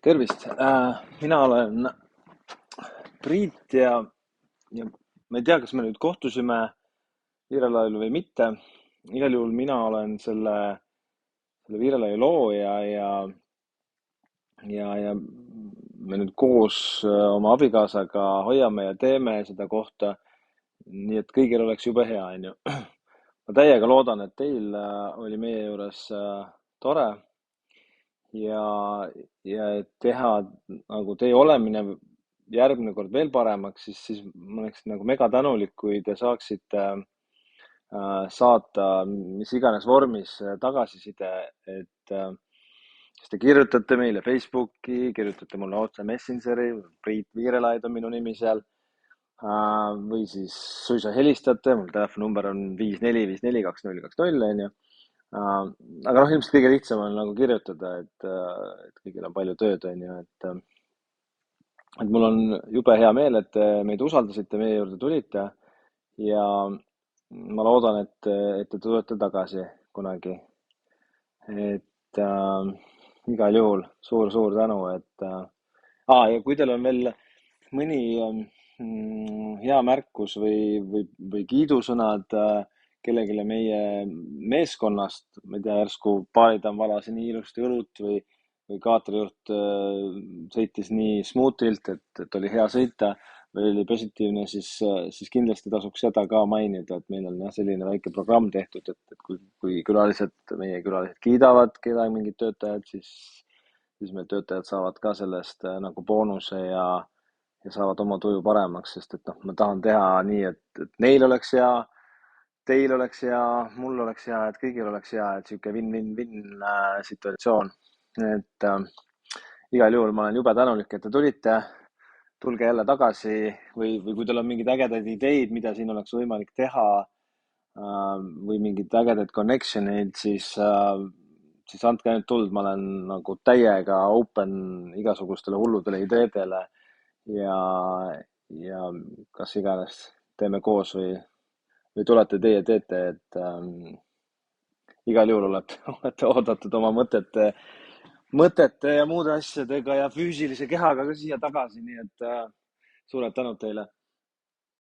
Tervist! Mina olen Priit ja ma ei tea, kas me nüüd kohtusime Viirelaul või mitte. Igal juhul mina olen selle Viirelaiu looja ja me nüüd koos oma abikaasaga hoiame ja teeme seda kohta. Nii et kõigil oleks jube hea, on ju. Ma täiega loodan, et teil oli meie juures tore ja, ja et teha nagu teie olemine järgmine kord veel paremaks, siis ma oleks nagu mega tänulik, kui te saaksite saata mis iganes vormis tagasiside, et kas te kirjutate meile Facebooki, kirjutate mulle otse Messengeri, Priit Viirelaid on minu nimi seal, või siis suisa helistate, mul telefoninumber on 54542020, on ju. Aga noh, ilmselt kõige lihtsam on nagu kirjutada, et kõigil on palju tööd, on ju, et mul on jube hea meel, et te meid usaldasite, meie juurde tulite ja ma loodan, et te tulete tagasi kunagi. Et igal juhul suur-suur tänu, ja kui teil on veel mõni hea märkus või kiidusõnad kellelegi meie meeskonnast, ma ei tea, järsku baaridamm valas nii ilusti õlut või kaatrijuht sõitis nii smuutilt, et oli hea sõita või oli positiivne, siis kindlasti tasuks seda ka mainida, et meil on jah, selline väike programm tehtud, et kui meie külalised kiidavad kedagi, mingid töötajad, siis meil töötajad saavad ka sellest nagu boonuse ja saavad oma tuju paremaks, sest et noh, ma tahan teha nii, et neil oleks hea, teil oleks hea, mul oleks hea, et kõigil oleks hea, et sihuke win-win-win situatsioon. Et igal juhul ma olen jube tänulik, et te tulite. Tulge jälle tagasi või kui teil on mingeid ägedaid ideid, mida siin oleks võimalik teha või mingeid ägedaid connection'eid, siis andke ainult tuld, ma olen nagu täiega open igasugustele hulludele ideedele ja, ja kas iganes teeme koos või tulete teie teete, et igal juhul olete oodatud oma mõtete ja muude asjadega ja füüsilise kehaga ka siia tagasi, nii et suured tänud teile.